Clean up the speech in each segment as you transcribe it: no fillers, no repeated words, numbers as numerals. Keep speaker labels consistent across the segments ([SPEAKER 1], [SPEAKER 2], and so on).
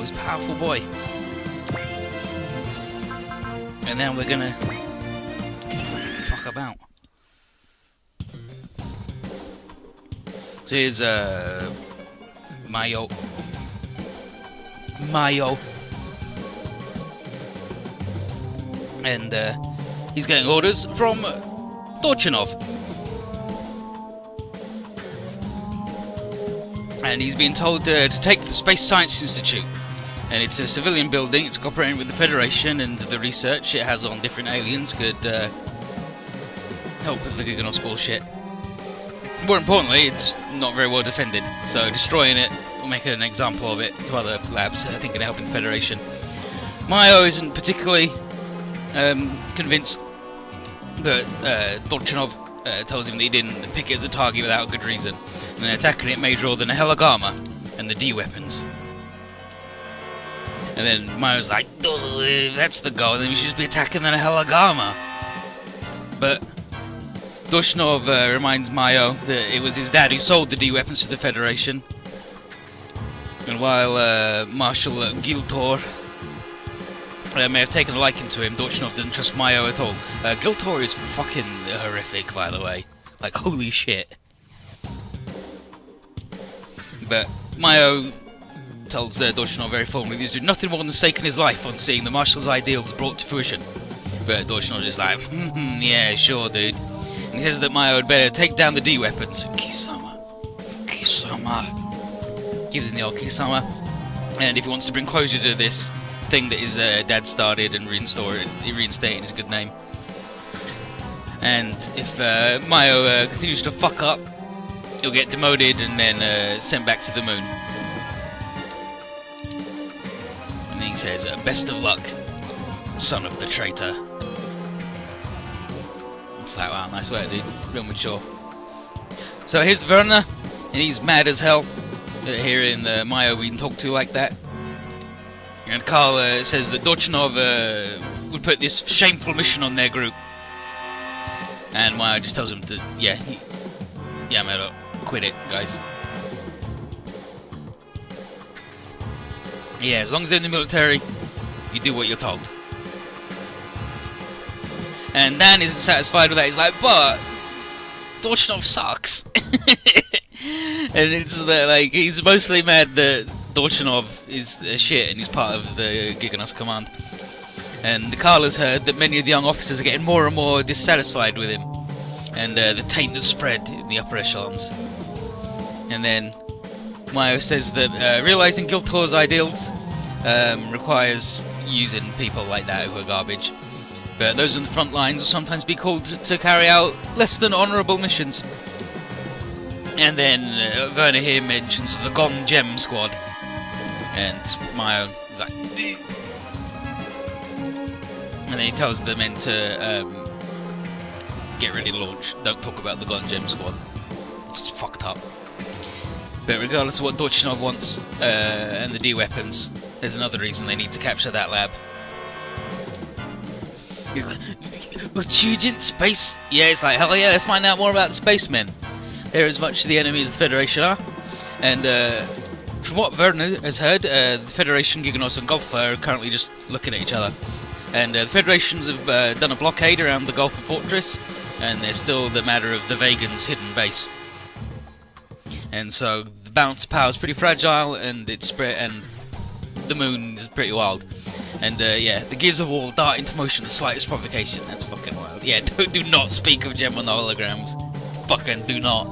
[SPEAKER 1] most powerful boy. And now we're gonna fuck about. So here's Mayo. And he's getting orders from Dorchinov. And he's been told to take the Space Science Institute. And it's a civilian building, it's cooperating with the Federation, and the research it has on different aliens could help with the Giganos bullshit. More importantly, it's not very well defended, so destroying it will make an example of it to other labs, I think, in helping the Federation. Mayo isn't particularly convinced, but Dorchinov tells him that he didn't pick it as a target without a good reason, and then attacking it may draw the Nihilagama and the D weapons. And then Mayo's like, if that's the goal, then we should just be attacking the Nihilagama. But Dorchinov reminds Mayo that it was his dad who sold the D weapons to the Federation. And while Marshal Giltor may have taken a liking to him, Dorchinov doesn't trust Mayo at all. Giltor is fucking horrific, by the way. Like, holy shit. But Mayo tells Dorchinov very formally he's doing nothing more than staking his life on seeing the Marshal's ideals brought to fruition. But Dorchinov is like, yeah, sure, dude. And he says that Mayo had better take down the D weapons. Kisama. Gives him the old Kisama. And if he wants to bring closure to this thing that his dad started and reinstating his good name. And if Mayo continues to fuck up, he'll get demoted and then sent back to the moon. And then he says, best of luck, son of the traitor. It's like, wow, nice work, dude. Real mature. So here's Werner, and he's mad as hell hearing Mayo being talked to like that. And Karl says that Dorchinov would put this shameful mission on their group. And Mayo just tells him to, yeah, man, quit it, guys. Yeah, as long as they're in the military, you do what you're told. And Dan isn't satisfied with that. He's like, but Dorchinov sucks. And it's like he's mostly mad that Dorchinov is shit and he's part of the Giganos command. And Karl has heard that many of the young officers are getting more and more dissatisfied with him, and the taint has spread in the upper echelons. And then Mayo says that realizing Giltor's ideals requires using people like that who are garbage. But those on the front lines will sometimes be called to carry out less than honourable missions. And then Werner here mentions the Gon Gem Squad. And Mayo is like... And then he tells the men to get ready to launch. Don't talk about the Gon Gem Squad. It's fucked up. But regardless of what Dorchinov wants and the D weapons, there's another reason they need to capture that lab. Student space? Yeah, it's like, hell yeah, let's find out more about the spacemen. They're as much the enemy as the Federation are. And from what Werner has heard, the Federation, Giganos and Golfa are currently just looking at each other. And the Federations have done a blockade around the Golfa Fortress, and there's still the matter of the Vegans' hidden base. And so the balance of power is pretty fragile, and it's spread, and the moon is pretty wild. And yeah, the gears of war dart into motion at the slightest provocation. That's fucking wild. Yeah, do not speak of Gem on the holograms. Fucking do not.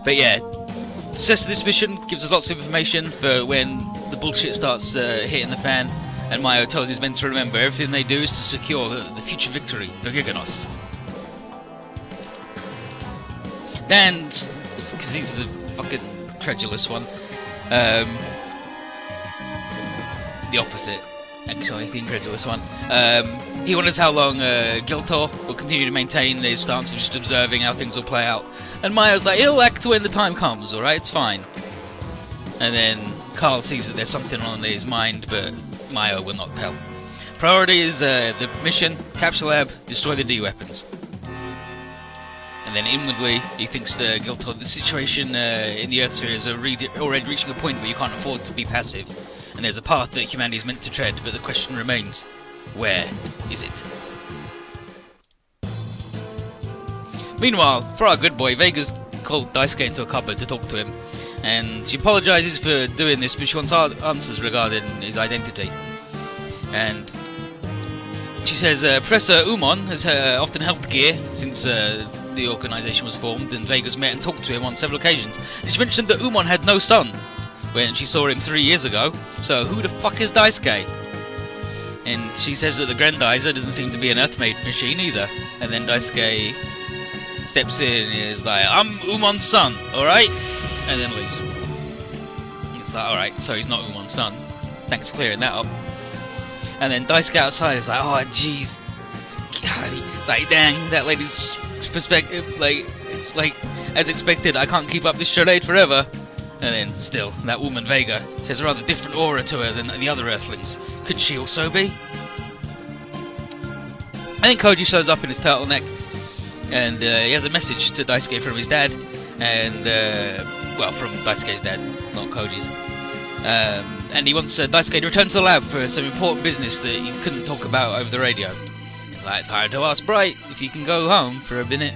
[SPEAKER 1] But yeah, the success of this mission gives us lots of information for when the bullshit starts hitting the fan. And Mayo tells his men to remember everything they do is to secure the future victory for Giganos. And because he's the fucking credulous one, the opposite. Actually, the incredulous one. He wonders how long Giltor will continue to maintain his stance of just observing how things will play out. And Mayo's like, he'll act when the time comes, alright, it's fine. And then Karl sees that there's something on his mind, but Mayo will not tell. Priority is the mission, capture lab, destroy the D weapons. And then inwardly, he thinks to Giltor, the situation in the Earth sphere is already reaching a point where you can't afford to be passive. and there's a path that humanity is meant to tread, but the question remains, where is it? Meanwhile, for our good boy, Vega's called Daisuke into a cupboard to talk to him, and she apologises for doing this, but she wants answers regarding his identity. And she says Professor Umon has often helped Gear since the organisation was formed, and Vega's met and talked to him on several occasions. And she mentioned that Umon had no son when she saw him 3 years ago, so who the fuck is Daisuke? And she says that the Grandizer doesn't seem to be an Earth-made machine either. And then Daisuke steps in and is like, I'm Umon's son, alright? And then leaves. It's like, alright, so he's not Umon's son. Thanks for clearing that up. And then Daisuke outside is like, oh jeez. God, it's like, dang, that lady's perspective, like, it's like, as expected, I can't keep up this charade forever. And then, still, that woman Vega, she has a rather different aura to her than the other Earthlings. Could she also be? I think Koji shows up in his turtleneck, and he has a message to Daisuke from his dad, and, well, from Daisuke's dad, not Koji's. And he wants Daisuke to return to the lab for some important business that he couldn't talk about over the radio. It's like, time to ask Bright if you can go home for a minute.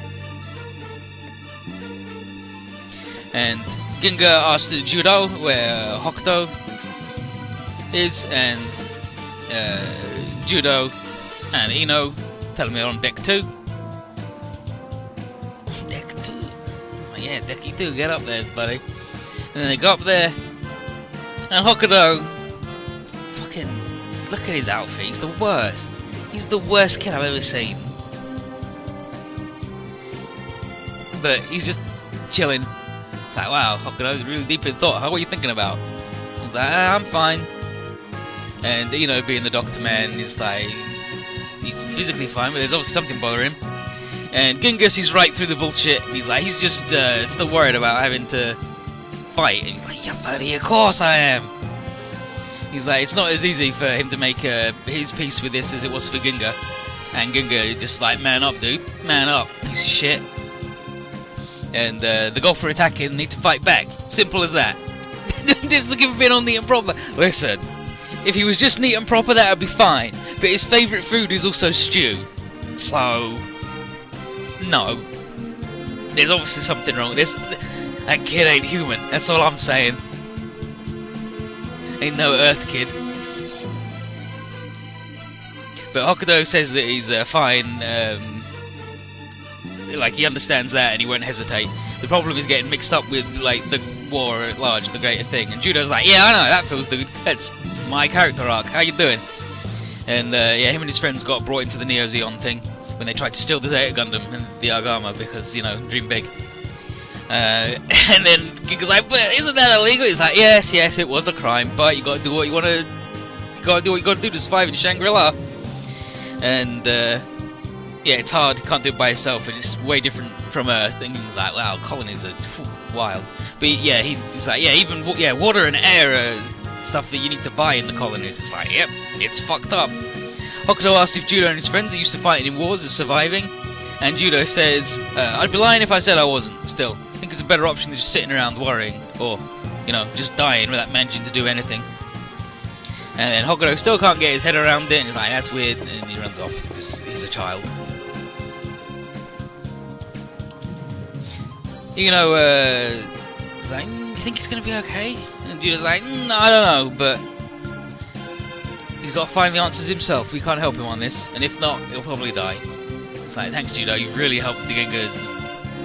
[SPEAKER 1] And Ginga asks Judo where Hokuto is, and Judo and Ino tell him they're on deck 2. Deck 2? Like, yeah, decky 2, get up there, buddy. And then they go up there, and Hokuto, fucking, look at his outfit, he's the worst. He's the worst kid I've ever seen. But he's just chilling. It's like, wow, Hokuto, really deep in thought. What are you thinking about? I was like, I'm fine. And, you know, being the doctor man, he's like, he's physically fine, but there's obviously something bothering him. And Ginga sees right through the bullshit, and he's like, he's just still worried about having to fight. And he's like, yeah, buddy, of course I am. He's like, it's not as easy for him to make his peace with this as it was for Ginga. And Ginga just like, man up, dude, man up, piece of shit. And the Golfer attacking, need to fight back. Simple as that. Just looking for being all neat and proper. Listen, if he was just neat and proper, that would be fine. But his favourite food is also stew. So, no. There's obviously something wrong with this. That kid ain't human, that's all I'm saying. Ain't no Earth kid. But Hokuto says that he's fine, like he understands that and he won't hesitate. The problem is getting mixed up with like the war at large, the greater thing. And Judo's like, yeah, I know, that feels good. That's my character arc. How you doing? And yeah, him and his friends got brought into the Neo Zeon thing when they tried to steal the Zeta Gundam and the Agama because, you know, dream big. And then Ginga's like, but isn't that illegal? He's like, yes, it was a crime, but you gotta do what you wanna, you gotta do what you gotta do to survive in Shangri-La. And yeah, it's hard, you can't do it by yourself, and it's way different from Earth. And he's like, wow, colonies are wild. But yeah, he's like, yeah, even water and air are stuff that you need to buy in the colonies. It's like, yep, it's fucked up. Hokuto asks if Judo and his friends are used to fighting in wars as surviving, and Judo says, I'd be lying if I said I wasn't, still. I think it's a better option than just sitting around worrying, or, you know, just dying without managing to do anything. And then Hokuto still can't get his head around it, and he's like, that's weird, and he runs off, because he's a child. You know, he's like, you think he's gonna be okay? And Judo's like, I don't know, but he's got to find the answers himself. We can't help him on this, and if not, he'll probably die. It's like, thanks Judo, you've really helped Ginga's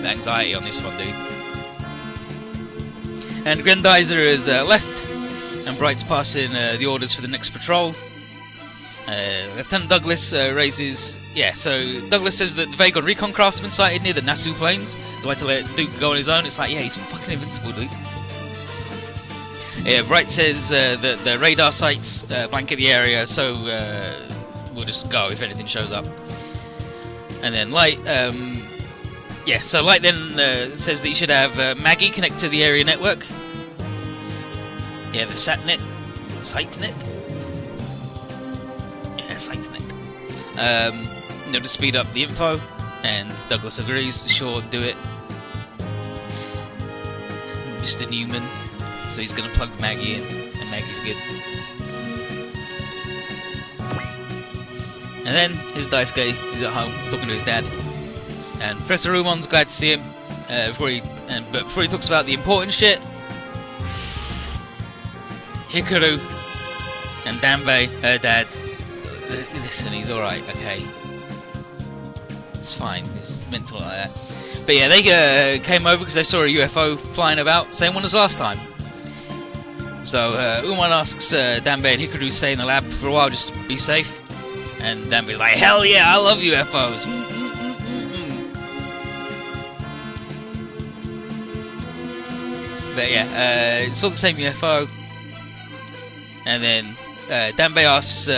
[SPEAKER 1] anxiety on this one, dude. And Grandizer is left, and Bright's passing the orders for the next patrol. Lieutenant Douglas raises... Yeah, so Douglas says that the Vagon recon craft's been sighted near the Nasu plains, so I had to let Duke go on his own. It's like, yeah, he's fucking invincible, dude. Yeah, Bright says that the radar sites blanket the area, so we'll just go if anything shows up. And then Light... yeah, so Light then says that you should have Maggie connect to the area network. Yeah, the SatNet. SiteNet? Yeah, SiteNet. You know, to speed up the info, and Douglas agrees, sure, do it. Mr. Newman, so he's going to plug Maggie in, and Maggie's good. And then his Daisuke is at home talking to his dad, and Professor Umon's glad to see him. But before he talks about the important shit, Hikaru and Danbei, her dad, listen, he's alright, okay. It's fine, he's mental like that. But yeah, they came over because they saw a UFO flying about, same one as last time. So Umon asks Danbei and Hikaru to stay in the lab for a while just to be safe. And Danbei's like, hell yeah, I love UFOs. But yeah, saw the same UFO. And then Danbei asks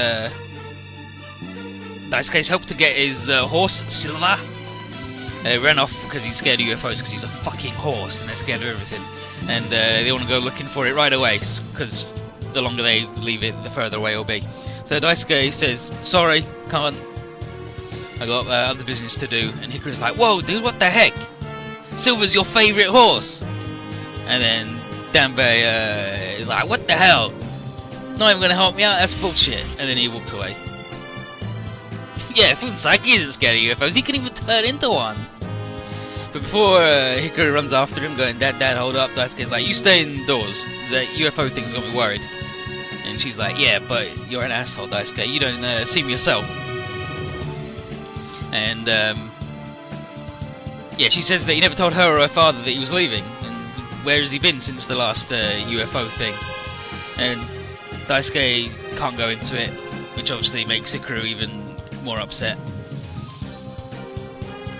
[SPEAKER 1] Daisuke's help to get his horse, Silva. Ran off because he's scared of UFOs because he's a fucking horse and they're scared of everything. And they want to go looking for it right away because the longer they leave it, the further away it'll be. So Daisuke says, sorry, can't. I got other business to do. And Hikaru's like, whoa, dude, what the heck? Silver's your favourite horse. And then Danbei is like, what the hell? Not even going to help me out? That's bullshit. And then he walks away. Yeah, Funsaki isn't scared of UFOs. He can even turn into one. But before Hikaru runs after him, going, Dad, hold up. Daisuke's like, you stay indoors. The UFO thing's got me worried. And she's like, yeah, but you're an asshole, Daisuke. You don't see me yourself. And, yeah, she says that he never told her or her father that he was leaving. And where has he been since the last UFO thing? And Daisuke can't go into it, which obviously makes Hikaru even more upset.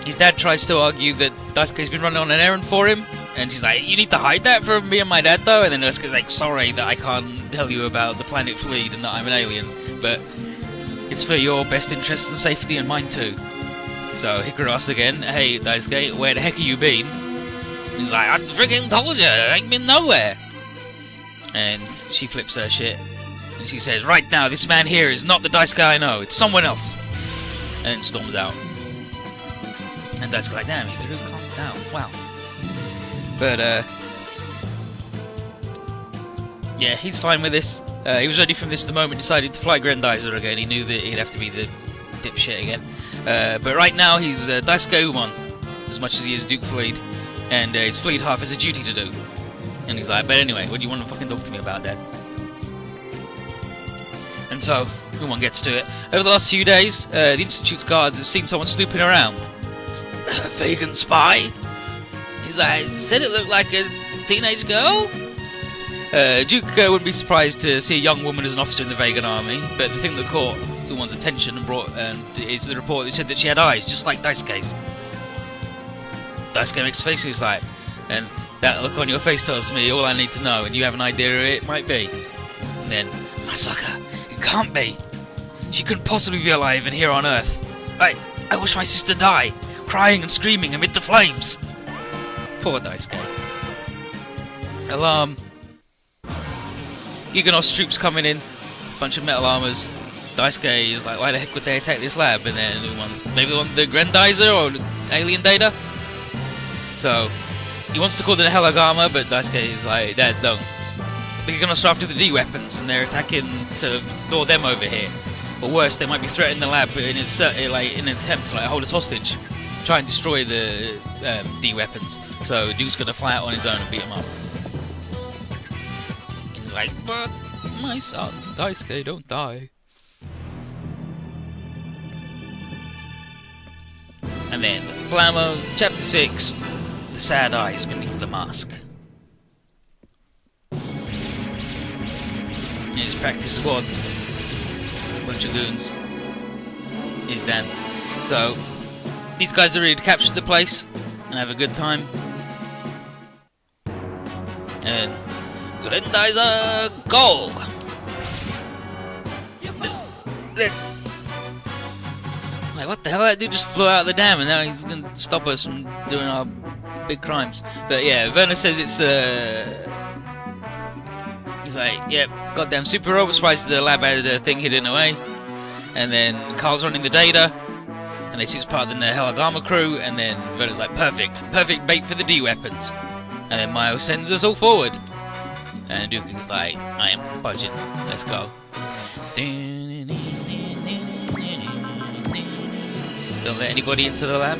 [SPEAKER 1] His dad tries to argue that Daisuke's been running on an errand for him, and she's like, you need to hide that from me and my dad though, and then Daisuke's like, sorry that I can't tell you about the planet Fleet and that I'm an alien, but it's for your best interest and safety and mine too. So Hikaru asks again, hey Daisuke, where the heck have you been? He's like, I freaking told you, I ain't been nowhere. And she flips her shit, and she says, right now, this man here is not the Daisuke I know, it's someone else. And then storms out. And Daisuke's like, damn, Hikaru, calm down, wow. But, yeah, he's fine with this. He was ready from this the moment he decided to fly Grendizer again. He knew that he'd have to be the dipshit again. But right now, he's Daisuke Umon, as much as he is Duke Fleet. And his Fleet half has a duty to do. And he's like, but anyway, what do you want to fucking talk to me about, Dad? And so, Umon gets to it. Over the last few days, the Institute's guards have seen someone snooping around. A vegan spy? He's like, said it looked like a teenage girl? Duke wouldn't be surprised to see a young woman as an officer in the vegan army, but the thing that caught Umon's attention and brought is the report that said that she had eyes, just like Daisuke's. Daisuke makes faces like, and that look on your face tells me all I need to know, and you have an idea who it might be. And then, Masaka, it can't be. She couldn't possibly be alive and here on Earth. I wish my sister died, crying and screaming amid the flames. Poor Daisuke. Alarm. Giganos troops coming in, bunch of metal armors. Daisuke is like, why the heck would they attack this lab? And then Umon's, maybe they want the Grendizer or alien data? So, he wants to call the Helagama, but Daisuke is like, Dad, don't. The Giganos are after the D-weapons, and they're attacking to lure them over here. Or worse, they might be threatening the lab in an attempt to hold us hostage. Try and destroy the D-weapons. So Duke's gonna fly out on his own and beat him up. He's like, but my son, Daisuke, don't die. And then, Blammo, Chapter 6, The Sad Eyes Beneath the Mask. In his practice squad, bunch of goons. He's Dan. So, these guys are ready to capture the place and have a good time. And Grendizer, go! Like, what the hell? That dude just flew out of the dam and now he's going to stop us from doing our big crimes. But yeah, Werner says it's he's like, yep, goddamn super robot surprised the lab had a thing hidden away. And then Carl's running the data. And they see it's part of the Helagama crew. And then Werner's like, perfect bait for the D-weapons. And then Miles sends us all forward. And Duke is like, I am budging, let's go. Don't let anybody into the lab.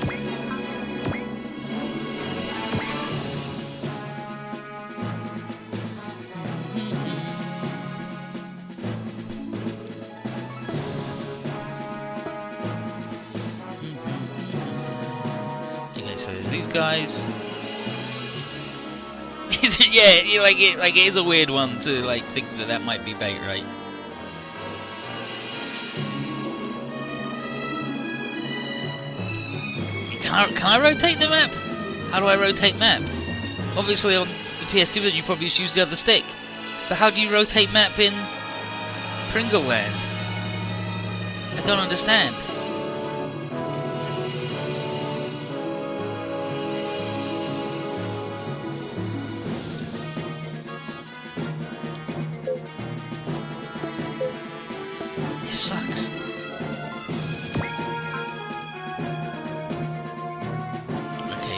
[SPEAKER 1] Okay, so there's these guys. Yeah, it is a weird one to like think that might be bait, right? Can I rotate the map? How do I rotate map? Obviously on the PS2 version you probably just use the other stick. But how do you rotate map in Pringle Land? I don't understand. This sucks.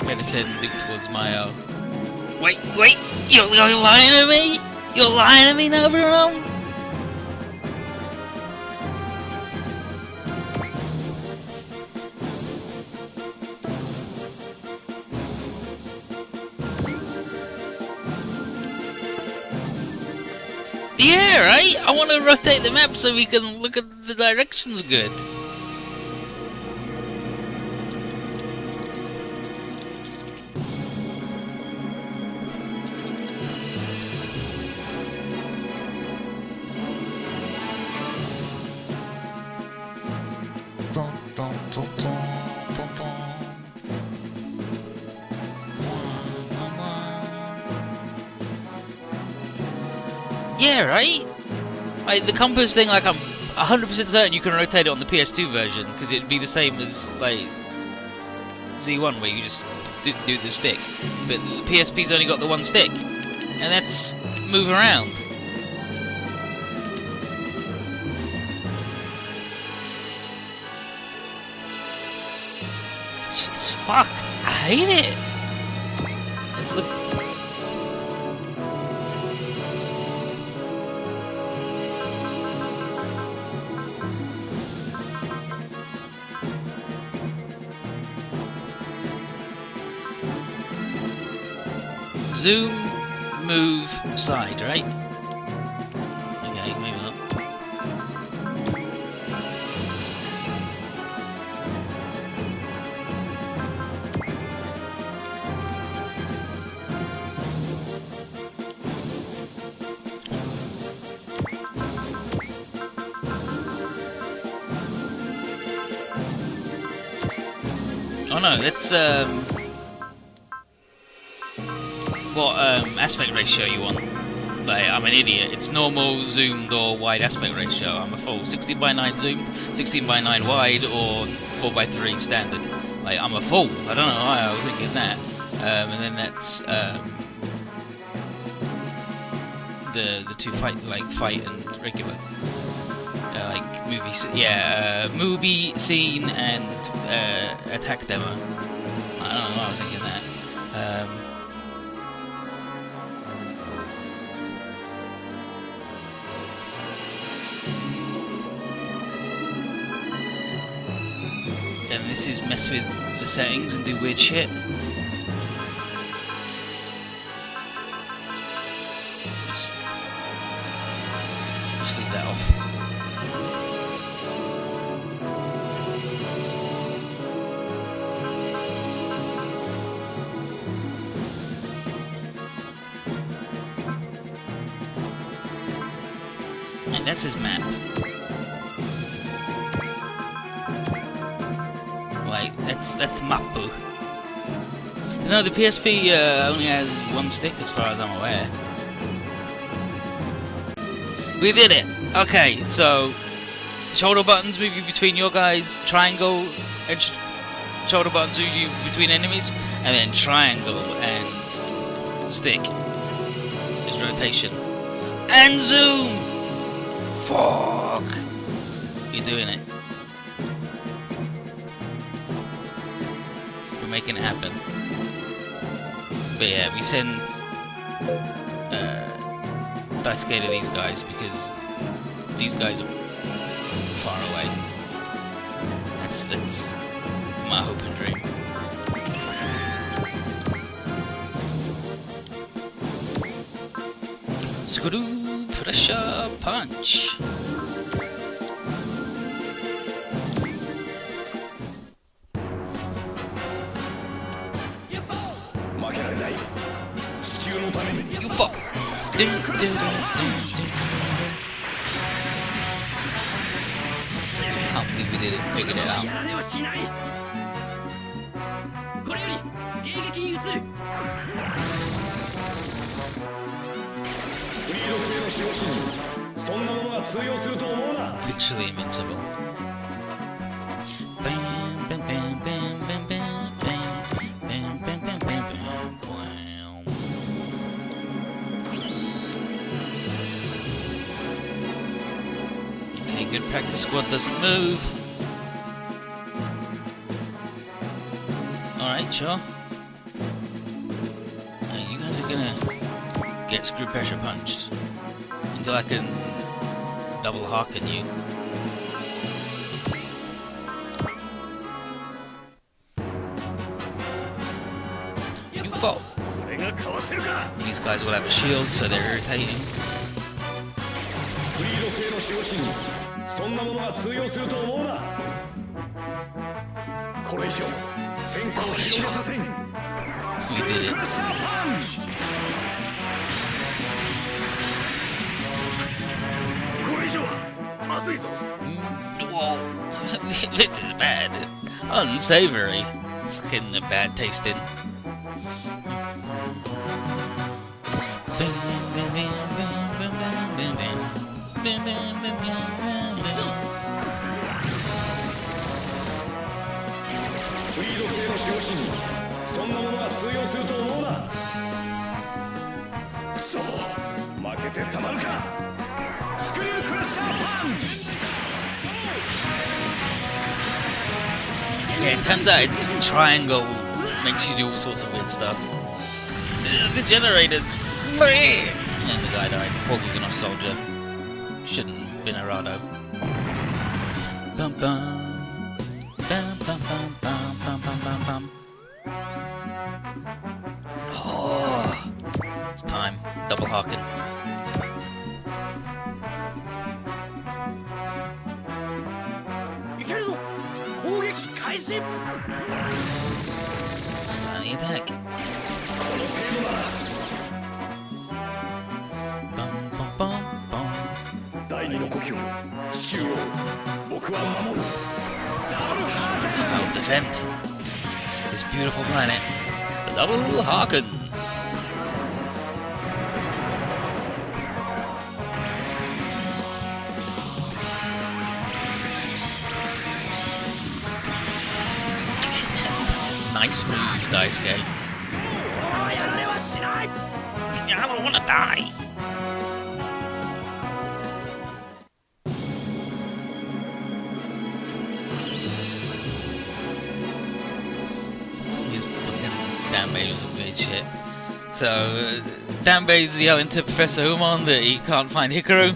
[SPEAKER 1] Better send Luke towards Mayo. Wait! You're lying to me? You're lying to me now, Bruno? Yeah, right? I want to rotate the map so we can look at the directions good. Yeah, right? Like, the compass thing, like, I'm 100% certain you can rotate it on the PS2 version, because it'd be the same as, like, Z1, where you just do the stick. But the PSP's only got the one stick, and that's move around. It's fucked. I hate it. It's the... Zoom, move, side, right? Okay, maybe not. Oh no, that's what aspect ratio you want. Like, I'm an idiot. It's normal, zoomed, or wide aspect ratio. I'm a fool. 16:9 zoomed, 16:9 wide, or 4:3 standard. Like, I'm a fool. I don't know why I was thinking that. And then that's the two fight and regular. Like movie scene and attack demo. I don't know why I was thinking that. And this is mess with the settings and do weird shit. Just leave that off. And that's his map. Like, that's Mapu. No, the PSP only has one stick as far as I'm aware. We did it! Okay, so shoulder buttons move you between your guys, triangle and shoulder buttons move you between enemies, and then triangle and stick is rotation. And zoom! Fuck! We're doing it. We're making it happen. But yeah, we send Daisuke to these guys because these guys are far away. That's my hope and dream. Screw pressure punch. You fall. Can't believe we didn't figure it out. Literally invincible. Bam, bam, bam, bam, bam, bam, bam, bam, bam, bam, bam, bam. Okay, good practice squad doesn't move. Alright, sure. You guys are gonna get screw pressure punched until I can double hawk at you. You fall. These guys will have a shield, so they're irritating. We did it. Whoa. This is bad. Unsavory. Fucking bad tasting. Yeah, it turns out it's triangle makes you do all sorts of weird stuff. The generators! And the guy died. Poor Giganos soldier. Shouldn't have been a Rado. Bum bum. Bum bum bum bum bum bum bum bum. Oh, it's time. Double Harkin. Start the attack. Bum bum bum bum. I'll defend this beautiful planet. The Double Harkin. Nice move, Daisuke. I don't want to die. These fucking Danbei was a weird shit. So, Danbei's yelling to Professor Umon that he can't find Hikaru.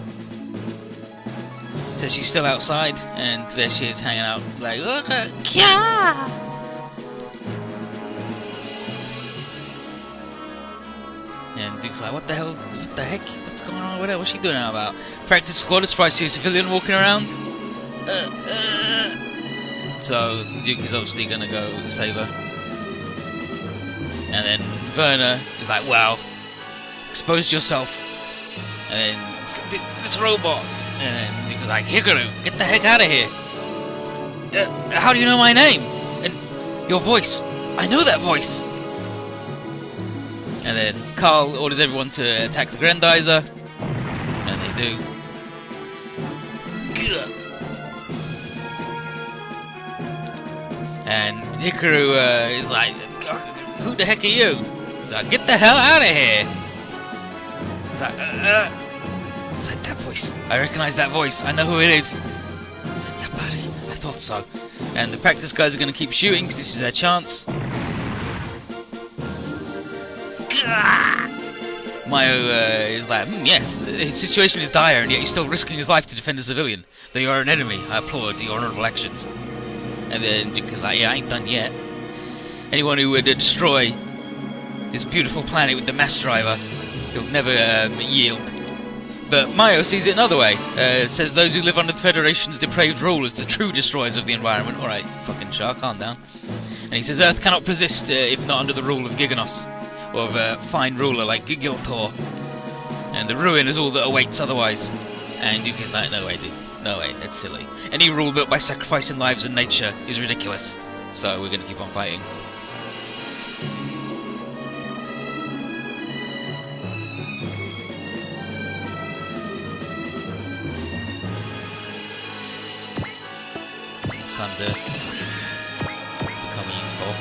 [SPEAKER 1] Says she's still outside, and there she is hanging out, like, look at Kya! And Duke's like, what the hell, what the heck, what's going on with her, what's she doing now about? Practice squad is surprised to see a civilian walking around. So Duke is obviously gonna go save her. And then Werner is like, wow, expose yourself. And then this robot. And then Duke is like, Hikaru, get the heck out of here. How do you know my name? And your voice, I know that voice. And then Carl orders everyone to attack the Grandizer, and they do. And Hikaru is like, who the heck are you? He's like, get the hell out of here! He's like, It's like, that voice. I recognize that voice. I know who it is. Yeah, buddy, I thought so. And the practice guys are going to keep shooting because this is their chance. Mayo is like, yes, his situation is dire, and yet he's still risking his life to defend a civilian. Though you are an enemy, I applaud your honorable actions. And then, because like, yeah, I ain't done yet. Anyone who would destroy this beautiful planet with the mass driver, he'll never yield. But Mayo sees it another way. It says those who live under the Federation's depraved rule as the true destroyers of the environment. Alright, fucking shark, calm down. And he says Earth cannot persist if not under the rule of Giganos, or of a fine ruler like Gigiltor. And the ruin is all that awaits otherwise. And Yuki's like, no way, dude. No way, that's silly. Any rule built by sacrificing lives and nature is ridiculous. So we're gonna keep on fighting. It's time to become evil.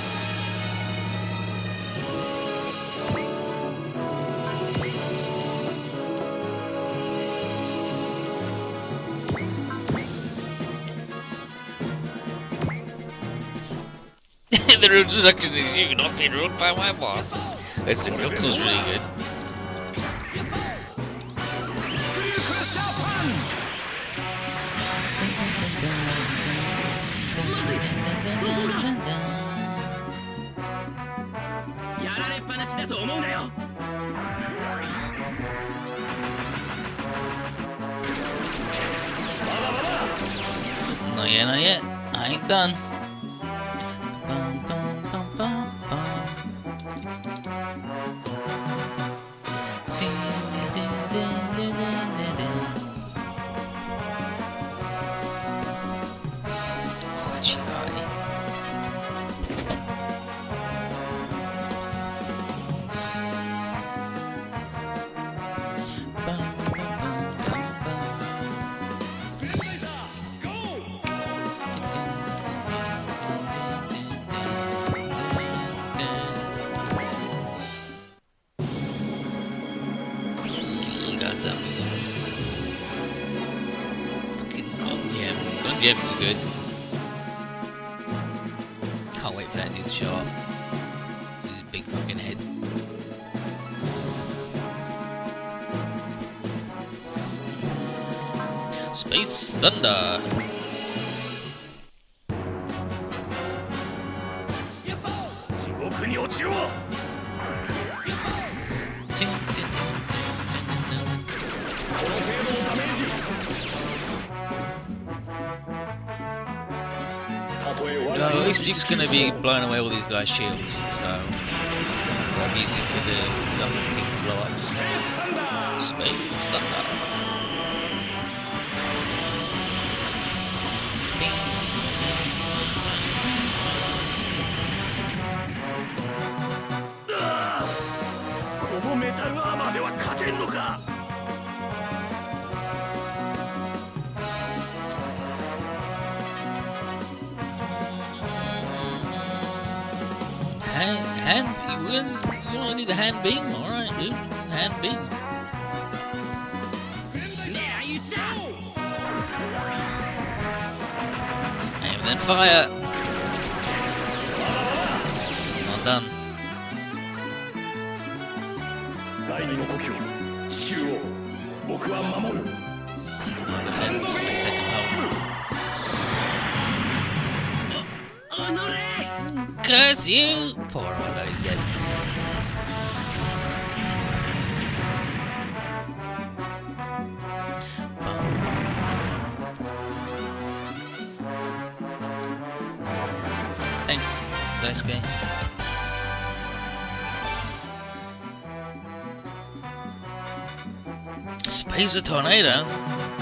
[SPEAKER 1] The introduction is you, not being ruled by my boss. Listen, Gilto's really good. Not yet, not yet. I ain't done. Fucking Gonjam is good. Can't wait for that dude to show up. His big fucking head. Space Thunder. At least Duke's gonna be blowing away all these guys' shields, so it'll be easy for the government team to blow up. Space Thunder. You only need the hand beam? Alright, dude. Hand beam. And then fire. Not done. I'll defend my second home. Curse you! Poor Otto, he's dead. Thanks, nice game. Space a tornado?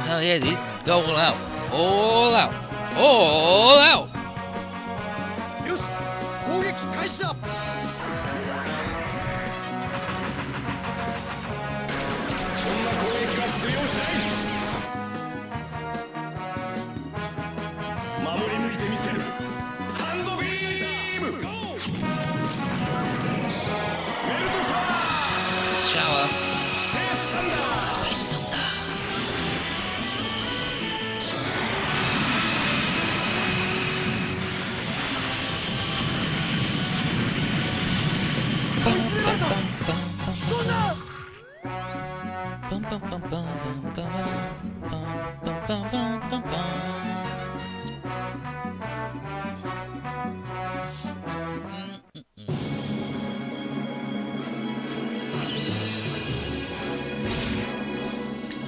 [SPEAKER 1] Hell yeah, dude. Go all out. All out. All out! Shower. Space Thunder.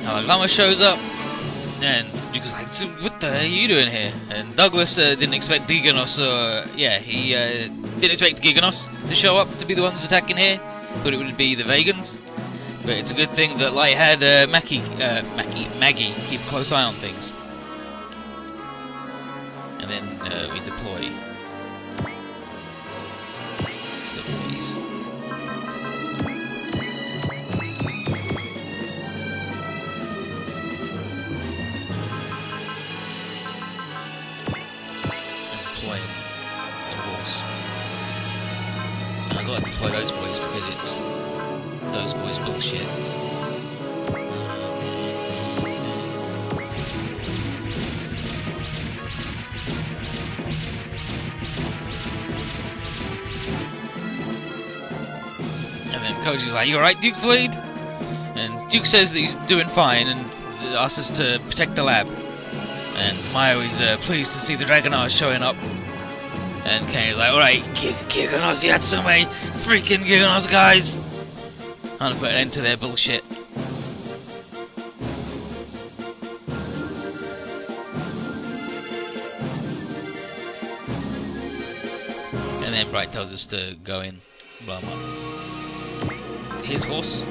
[SPEAKER 1] Lama shows up, and Duke's like, so what the hell are you doing here? And Douglas didn't expect Giganos, he didn't expect Giganos to show up to be the ones attacking here. Thought it would be the Vegans. But it's a good thing that Light had Maggie keep a close eye on things. And then we deploy the boys. And deploy the horse. And I gotta deploy those boys because it's those boys bullshit. And then Koji's like, "You alright, Duke Floyd?" And Duke says that he's doing fine and asks us to protect the lab. And Mayo is pleased to see the Dragonars showing up. And Kenny's like, "Alright, Giganos Yatsume, freaking Giganos guys!" Trying to put an end to their bullshit. And then Bright tells us to go in, blow him up. His horse.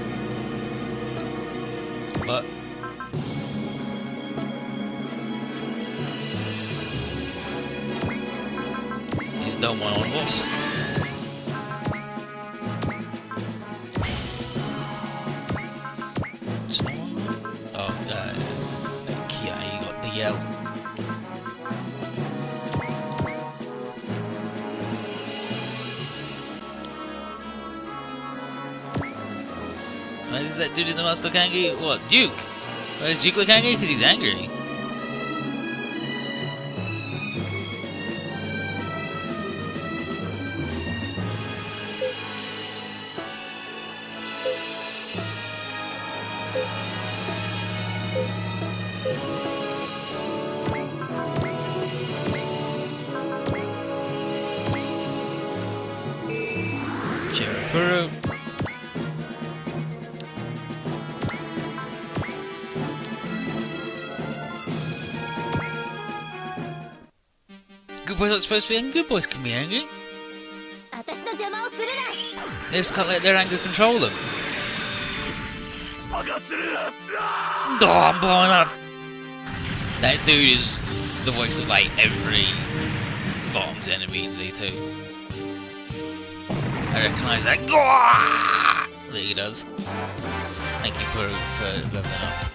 [SPEAKER 1] But he's done one on horse. Kia, you got the yell. What is that dude in the Master Kangi? What, Duke? Where's Duke Kangi? Because he's angry. Cherry Good boys aren't supposed to be angry. Good boys can be angry. They just can't let their anger control them. Oh, I'm blowing up. That dude is the voice of like every bomb's enemy in Z2. I recognise that. That he does. Thank you for leveling up.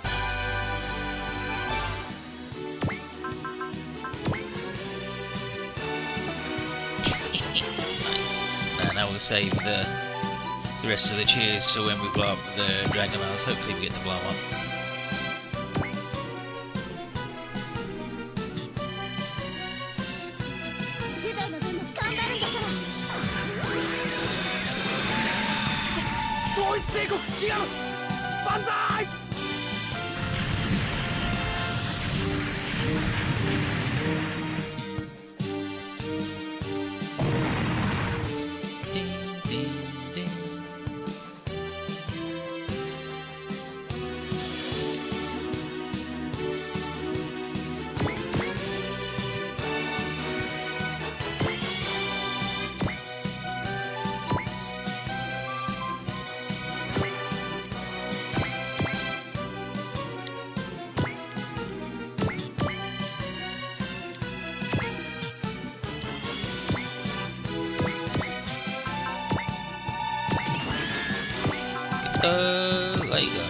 [SPEAKER 1] Nice. And I will save the rest of the cheers for when we blow up the Dragonars. Hopefully we get to blow them up. Later.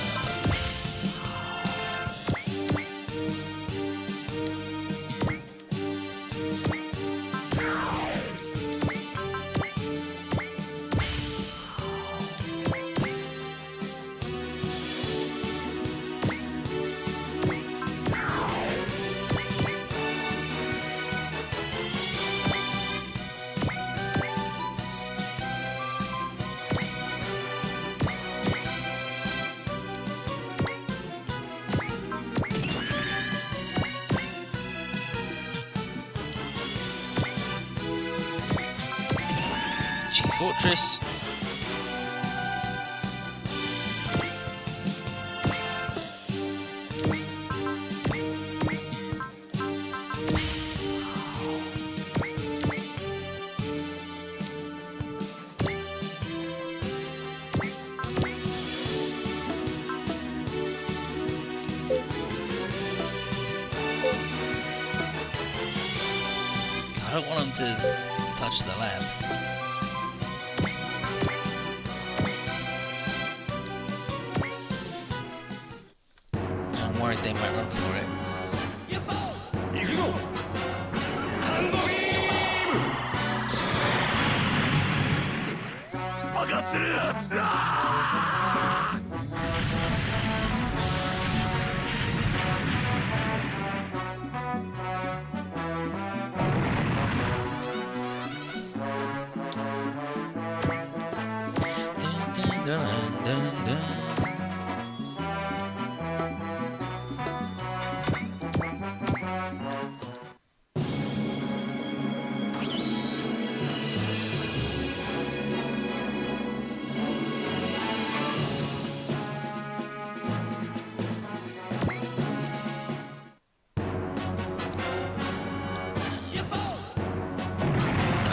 [SPEAKER 1] Fortress. I don't want him to touch the lab. I'm worried they might run for it.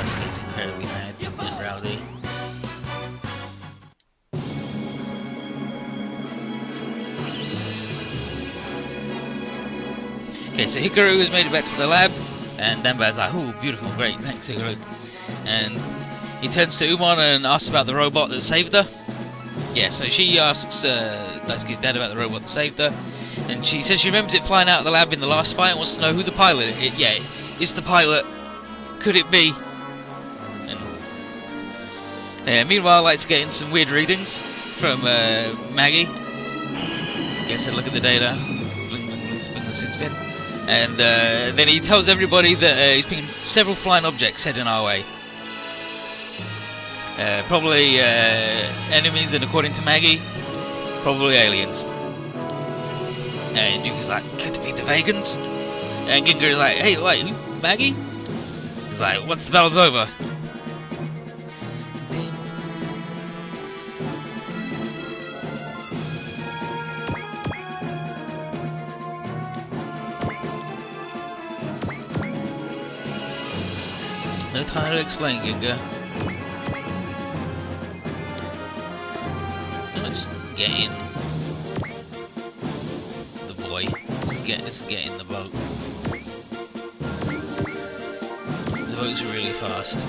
[SPEAKER 1] That's incredibly mad and rowdy. Okay, so Hikaru has made it back to the lab, and Danbai's like, "Ooh, beautiful, great, thanks, Hikaru." And he turns to Umon and asks about the robot that saved her. Yeah, so she asks Daisuke's dad about the robot that saved her, and she says she remembers it flying out of the lab in the last fight and wants to know who the pilot is. Yeah, is the pilot? Could it be? And meanwhile, I like to get in some weird readings from Maggie. Gets to look at the data. Bling, bling, bling, spin, spin, spin. And then he tells everybody that he's picking several flying objects heading our way. Probably enemies, and according to Maggie, probably aliens. And Yuki's like, could it be the Vegans? And Ginger's like, hey, wait, who's Maggie? He's like, once the battle's over. No time to explain, Ginger. No, just get in. The boy. Just get in the boat. The boat's really fast.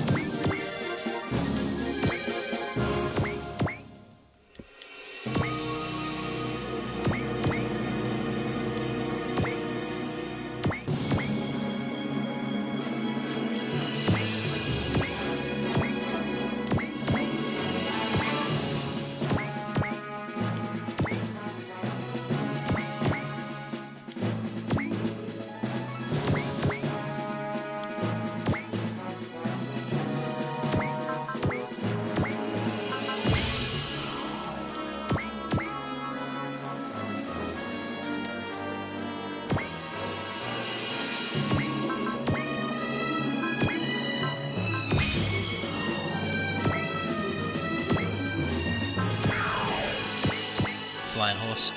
[SPEAKER 1] Flying horse.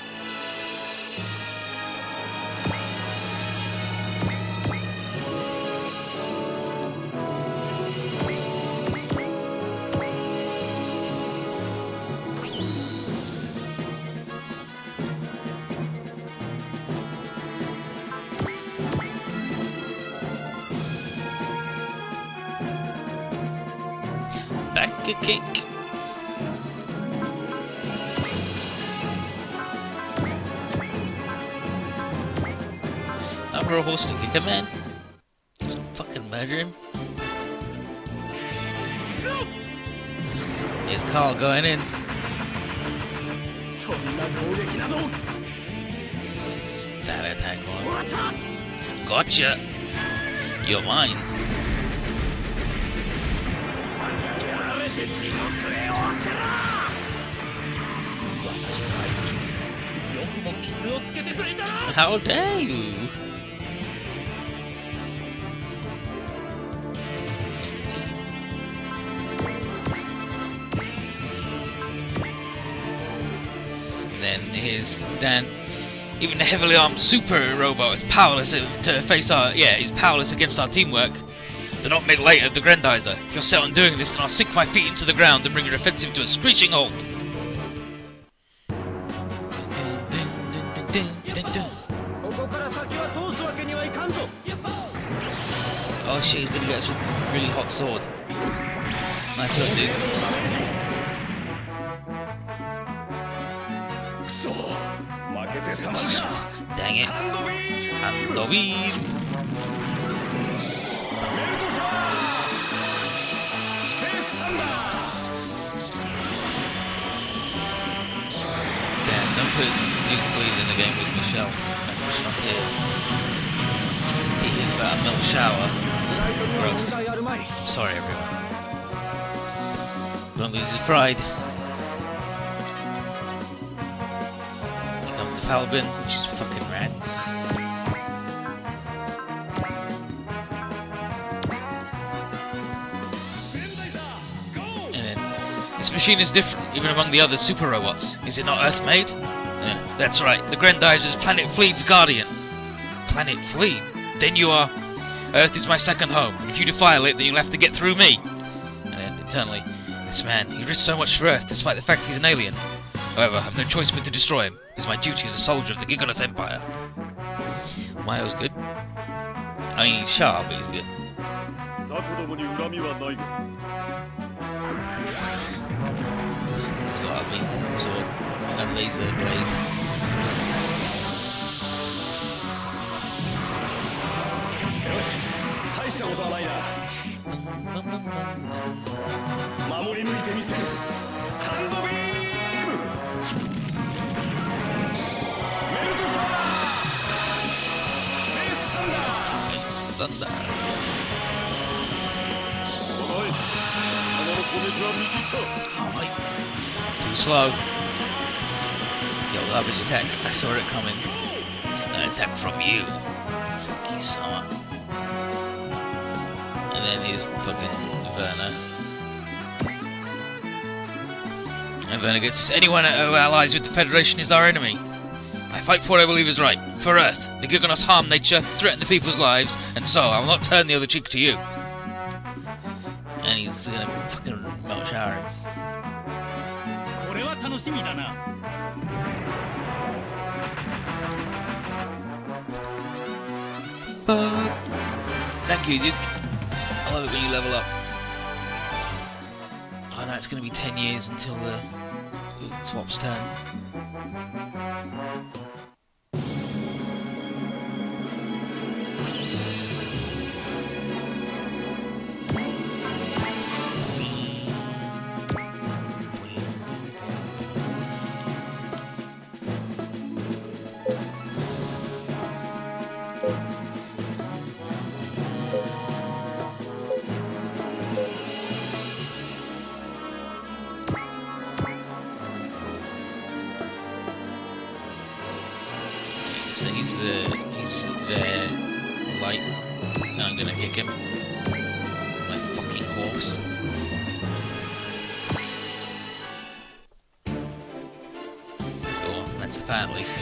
[SPEAKER 1] Back a kick. For a horse to kick a man? Just fucking murder him. Here's Carl going in. That attack one. Gotcha! You're mine. How dare you? Then here's Dan. Even the heavily armed super robot is powerless to face our. Yeah, he's powerless against our teamwork. Do not make light of the Grandizer. If you're set on doing this, then I'll sink my feet into the ground and bring your offensive to a screeching halt. Oh shit, he's gonna get us with a really hot sword. Nice work, dude. Dang it. Handobin! Damn, don't put Duke Fleet in the game with Michelle. Fuck it. He hears about a milk shower. Gross. I'm sorry, everyone. Don't lose his pride. Here comes the Falcon, which is fucking rad. And then, this machine is different, even among the other super robots. Is it not Earth-made? Yeah, that's right, the Grandizer's Planet Fleet's guardian. Planet Fleet? Then you are... Earth is my second home, and if you defile it, then you'll have to get through me. And then, internally, this man, he risks so much for Earth, despite the fact he's an alien. However, I have no choice but to destroy him. It is my duty as a soldier of the Giganos Empire. Mayo's good. I mean, he's sharp, but he's good. He's got a big sword and a laser blade. Space Thunder. Oh mate, too slow. Yo, garbage attack. I saw it coming. An attack from you. Fuck you, Sama. And then here's fucking Werner. And Werner gets this. Anyone who allies with the Federation is our enemy. I fight for what I believe is right. For Earth. The Giganos harm nature, threaten the people's lives, and so I will not turn the other cheek to you. And he's gonna fucking melt shower him. Thank you, Duke. I love it when you level up. I know it's gonna be 10 years until the swap's turn. So he's there, light. Now I'm gonna kick him. My fucking horse. Go on, that's the plan at least.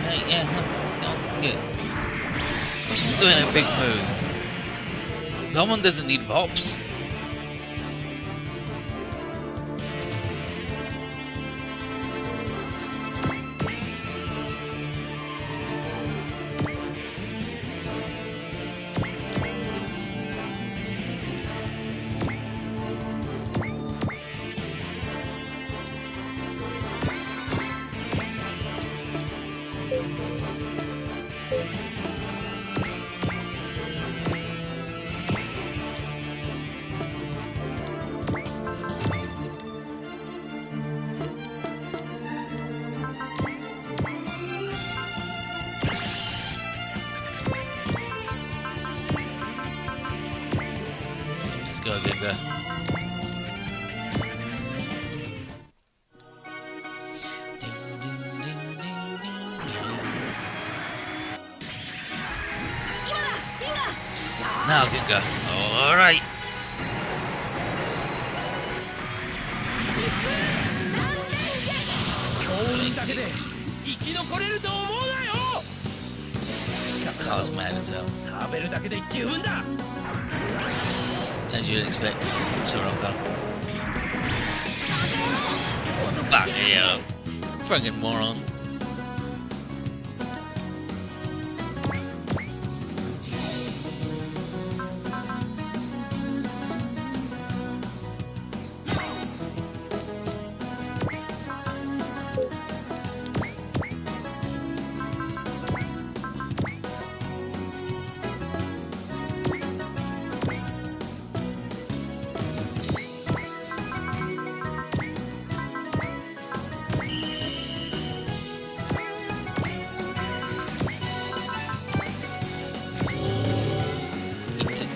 [SPEAKER 1] Hey, yeah, no, good. What's he doing a big move? No one doesn't need bops. Go, Giga. Now, Giga. All right. Car's mad as hell. As you'd expect, Soraka. Fuck yeah. Friggin' moron.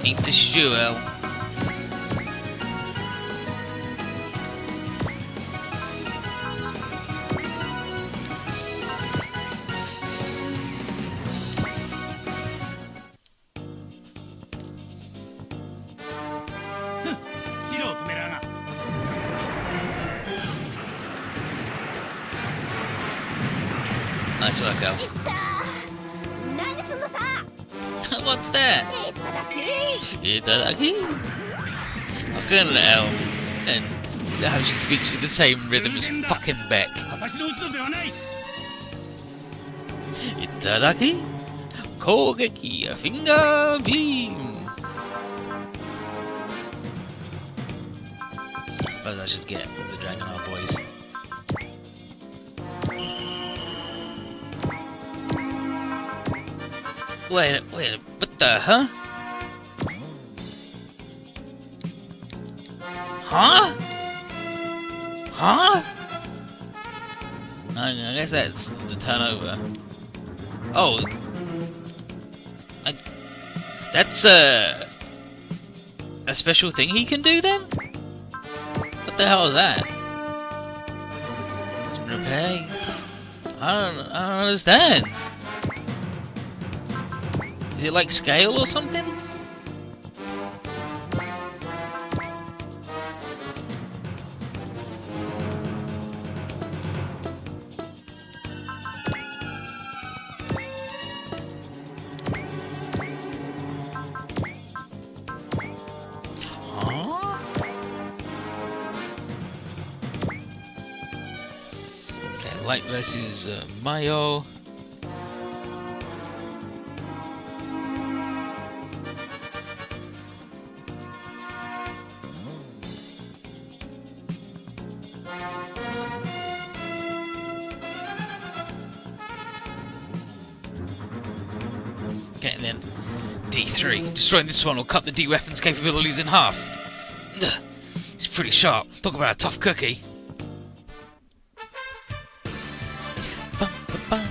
[SPEAKER 1] Eat the stew, El. Nice work, El. What's that? Itadaki? Fucking El. And how she speaks with the same rhythm as fucking Beck. Itadaki? Kogeki, a finger beam. Suppose I should get the Dragon Our Boys. Wait, what the, huh? Huh? Huh? I guess that's the turnover. Oh. That's a special thing he can do then? What the hell is that? Repair? I don't understand. Is it like scale or something? Huh? Okay, Light versus Mayo. Okay, and then D3. Destroying this one will cut the D weapon's capabilities in half. Ugh, it's pretty sharp. Talk about a tough cookie. Bum, bum, bum.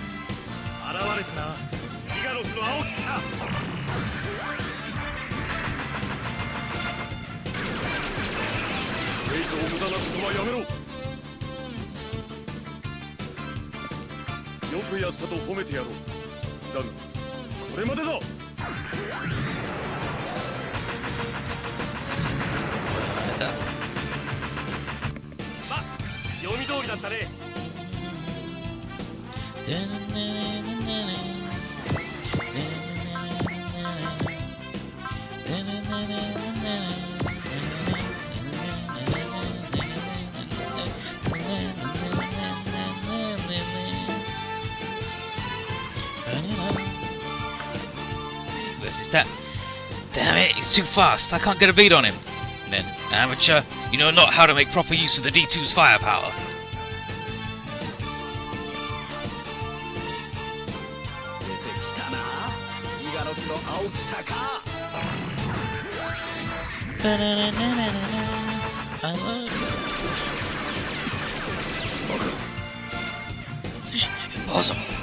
[SPEAKER 1] Versus that. Damn it, he's too fast. I can't get a beat on him. And then, amateur, you know not how to make proper use of the D2's firepower. Impossible.